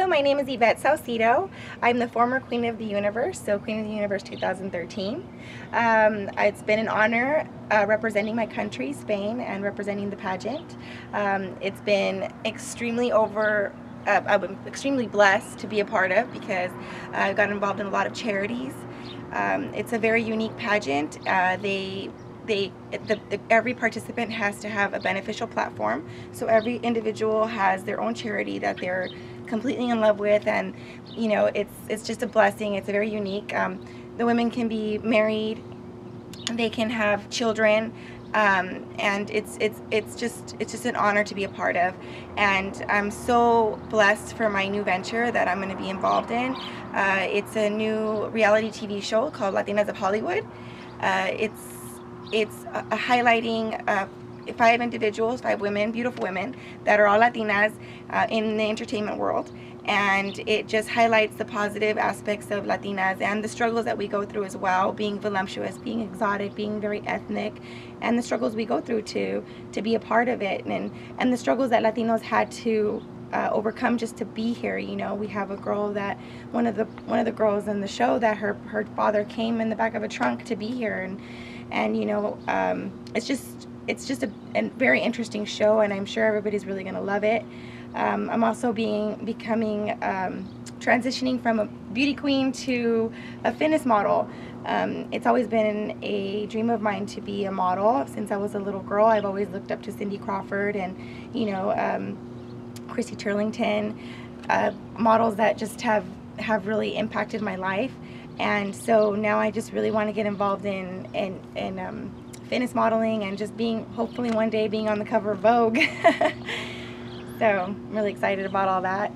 So my name is Ivette Saucedo. I'm the former Queen of the Universe, so Queen of the Universe 2013. It's been an honor representing my country, Spain, and representing the pageant. It's been I'm extremely blessed to be a part of because I got involved in a lot of charities. It's a very unique pageant. Every participant has to have a beneficial platform, so every individual has their own charity that they're completely in love with, and you know, it's just a blessing. It's very unique. The women can be married, they can have children, and it's just an honor to be a part of. And I'm so blessed for my new venture that I'm going to be involved in. It's a new reality TV show called Latinas of Hollywood. It's highlighting 5 women, beautiful women, that are all Latinas in the entertainment world. And it just highlights the positive aspects of Latinas and the struggles that we go through as well, being voluptuous, being exotic, being very ethnic, and the struggles we go through to be a part of it, and the struggles that Latinos had to overcome just to be here. You know, we have a girl that one of the girls in the show that her father came in the back of a trunk to be here, and you know, it's just a very interesting show, and I'm sure everybody's really going to love it. I'm also transitioning from a beauty queen to a fitness model. It's always been a dream of mine to be a model. Since I was a little girl, I've always looked up to Cindy Crawford and, you know, Chrissy Turlington, models that just have really impacted my life. And so now I just really want to get involved in fitness modeling and just hopefully one day being on the cover of Vogue. So I'm really excited about all that.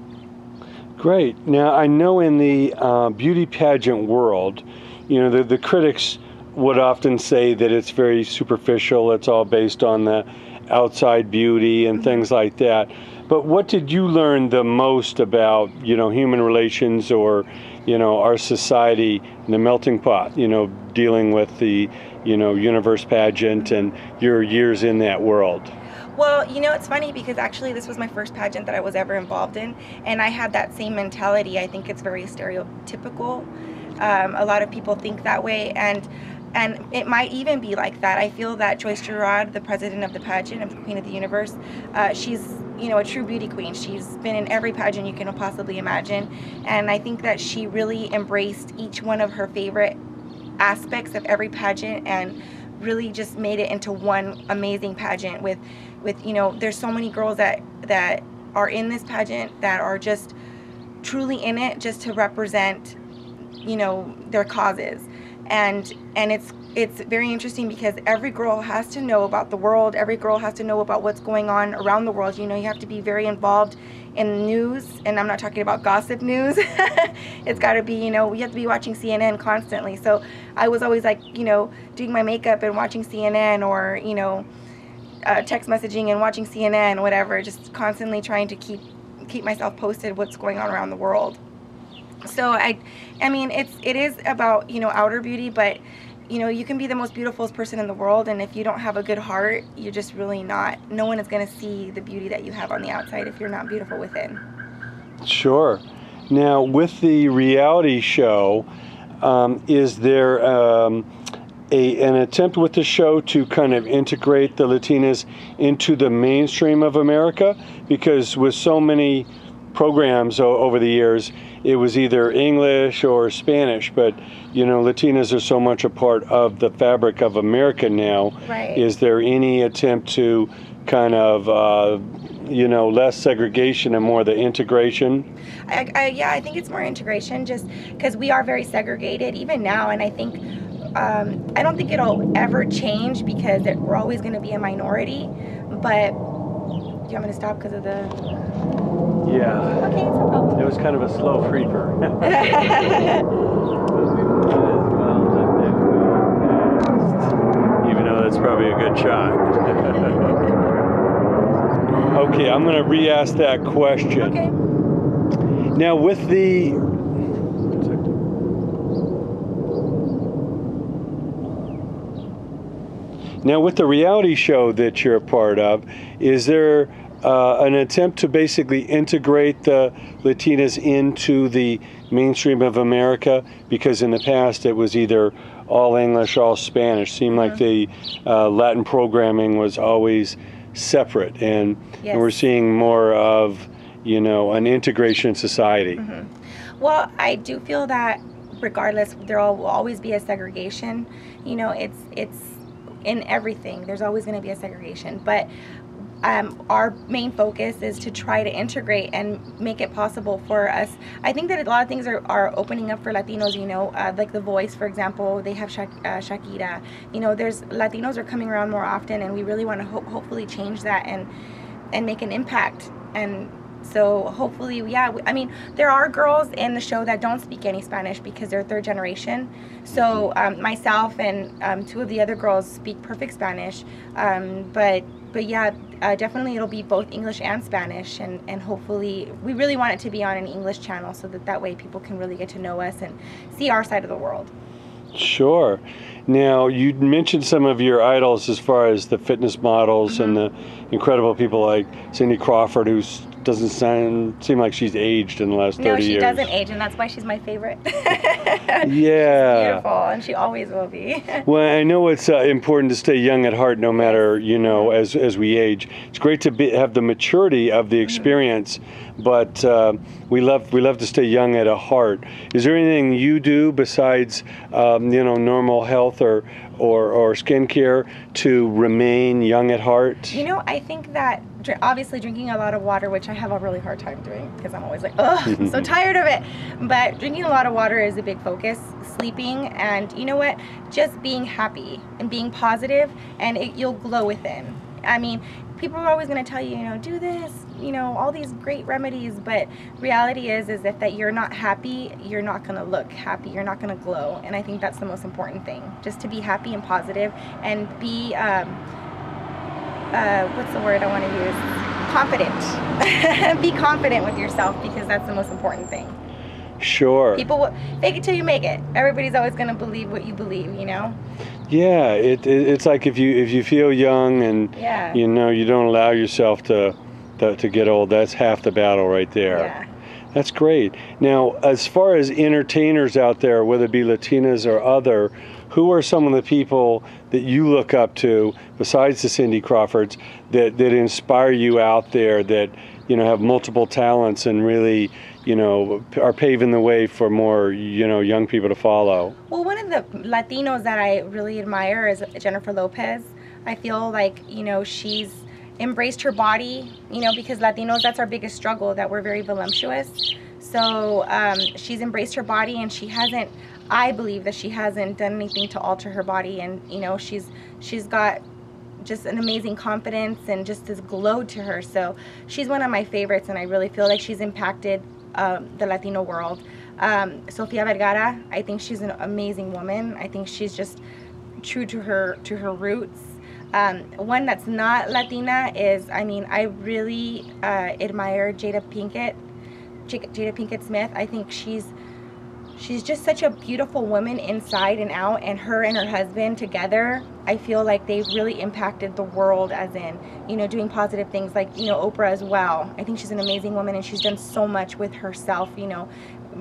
Great. Now I know in the beauty pageant world, you know, the critics would often say that it's very superficial, it's all based on the outside beauty and things like that. But what did you learn the most about, you know, human relations, or, you know, our society, the melting pot, you know, dealing with the, you know, universe pageant and your years in that world? Well, you know, it's funny because actually this was my first pageant that I was ever involved in, and I had that same mentality. I think it's very stereotypical. A lot of people think that way, and it might even be like that. I feel that Joyce Gerard, the president of the pageant of Queen of the Universe, she's, you know, a true beauty queen. She's been in every pageant you can possibly imagine, and I think that she really embraced each one of her favorite aspects of every pageant and really just made it into one amazing pageant with you know, there's so many girls that are in this pageant that are just truly in it just to represent, you know, their causes. And it's very interesting because every girl has to know about the world. Every girl has to know about what's going on around the world. You know, you have to be very involved in news, and I'm not talking about gossip news. It's got to be, you know, we have to be watching CNN constantly. So I was always like, you know, doing my makeup and watching CNN, or, you know, text messaging and watching CNN, whatever, just constantly trying to keep myself posted what's going on around the world. So I mean, it is about, you know, outer beauty, but you know, you can be the most beautiful person in the world, and if you don't have a good heart, you're just really not. No one is going to see the beauty that you have on the outside if you're not beautiful within. Sure. Now, with the reality show, is there an attempt with the show to kind of integrate the Latinas into the mainstream of America? Because with so many programs over the years, it was either English or Spanish, but you know, Latinas are so much a part of the fabric of America now. Right. Is there any attempt to kind of you know, less segregation and more the integration? Yeah, I think it's more integration, just because we are very segregated even now, and I think I don't think it'll ever change because we're always going to be a minority. But do you want me to stop because of the... Yeah. Okay, it's no problem. It was kind of a slow creeper. Even though that's probably a good shot. Okay, I'm going to re-ask that question. Okay. Now with the... Now with the reality show that you're a part of, is there an attempt to basically integrate the Latinas into the mainstream of America? Because in the past it was either all English, all Spanish. Seemed like the Latin programming was always separate, and we're seeing more of, you know, an integration in society. Well, I do feel that regardless, there will always be a segregation. You know, it's in everything. There's always going to be a segregation, but our main focus is to try to integrate and make it possible for us. I think that a lot of things are opening up for Latinos, you know, like The Voice, for example. They have Shakira. You know, there's Latinos are coming around more often, and we really want to hopefully change that and make an impact. And so hopefully, yeah, I mean, there are girls in the show that don't speak any Spanish because they're third generation. So myself and two of the other girls speak perfect Spanish. But yeah, definitely it'll be both English and Spanish, and hopefully we really want it to be on an English channel so that way people can really get to know us and see our side of the world. Sure. Now, you mentioned some of your idols as far as the fitness models and the incredible people like Cindy Crawford, who doesn't seem like she's aged in the last 30 years. No, she doesn't age, and that's why she's my favorite. Yeah. She's beautiful, and she always will be. Well, I know it's important to stay young at heart no matter, you know, as we age. It's great to have the maturity of the experience, but we love to stay young at heart. Is there anything you do besides, you know, normal health or skincare to remain young at heart? You know, I think that obviously drinking a lot of water, which I have a really hard time doing because I'm always like, oh, I'm so tired of it. But drinking a lot of water is a big focus. Sleeping, and you know what? Just being happy and being positive, and you'll glow within. I mean, people are always going to tell you, you know, do this, you know, all these great remedies, but reality is that you're not happy, you're not going to look happy, you're not going to glow. And I think that's the most important thing, just to be happy and positive, and be what's the word I want to use? Confident. Be confident with yourself, because that's the most important thing. Sure. People will fake it till you make it. Everybody's always going to believe what you believe, you know? Yeah, it's like if you feel young and you know, you don't allow yourself to get old, that's half the battle right there. Yeah. That's great. Now, as far as entertainers out there, whether it be Latinas or other, who are some of the people that you look up to, besides the Cindy Crawfords, that inspire you out there, that, you know, have multiple talents and really, you know, are paving the way for more, you know, young people to follow? Well, one of the Latinos that I really admire is Jennifer Lopez. I feel like, you know, she's embraced her body, you know, because Latinos, that's our biggest struggle, that we're very voluptuous. So she's embraced her body, and I believe that she hasn't done anything to alter her body, and, you know, she's got just an amazing confidence and just this glow to her. So she's one of my favorites, and I really feel like she's impacted the Latino world. Sofia Vergara, I think she's an amazing woman. I think she's just true to her roots. One that's not Latina is, I mean, I really admire Jada Pinkett Smith. I think she's just such a beautiful woman inside and out, and her husband together, I feel like they've really impacted the world, as in, you know, doing positive things, like, you know, Oprah as well. I think she's an amazing woman, and she's done so much with herself, you know,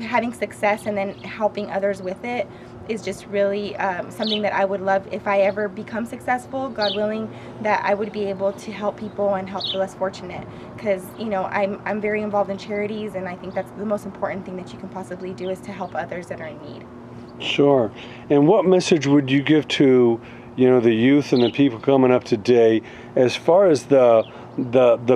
having success and then helping others with it is just really something that I would love, if I ever become successful, God willing, that I would be able to help people and help the less fortunate. Because, you know, I'm very involved in charities, and I think that's the most important thing that you can possibly do, is to help others that are in need. Sure. And what message would you give to, you know, the youth and the people coming up today, as far as the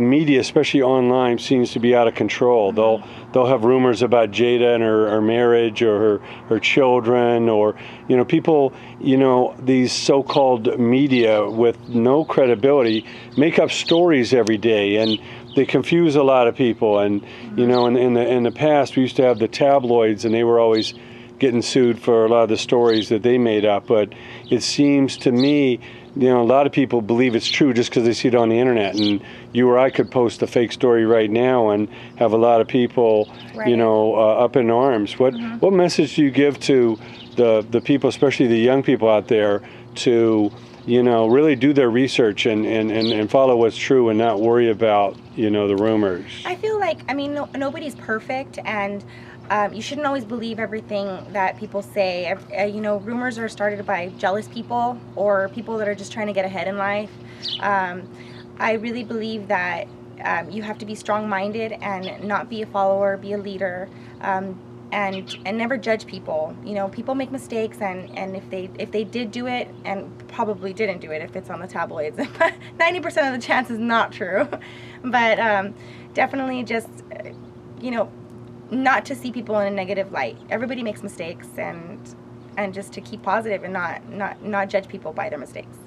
media, especially online, seems to be out of control? They'll have rumors about Jada and her marriage, or her children, or, you know, people, you know, these so-called media with no credibility make up stories every day, and they confuse a lot of people. And you know, in the past, we used to have the tabloids, and they were always getting sued for a lot of the stories that they made up. But it seems to me, you know, a lot of people believe it's true just because they see it on the internet. And you or I could post a fake story right now and have a lot of people, you know, up in arms. What message do you give to the people, especially the young people out there, to really do their research and follow what's true and not worry about, the rumors. I feel like, I mean, nobody's perfect, and you shouldn't always believe everything that people say. Rumors are started by jealous people or people that are just trying to get ahead in life. I really believe that you have to be strong-minded and not be a follower, be a leader, and never judge people. People make mistakes, and if they did do it, and probably didn't do it if it's on the tabloids, 90% of the chance is not true. But definitely just not to see people in a negative light. Everybody makes mistakes, and just to keep positive and not judge people by their mistakes.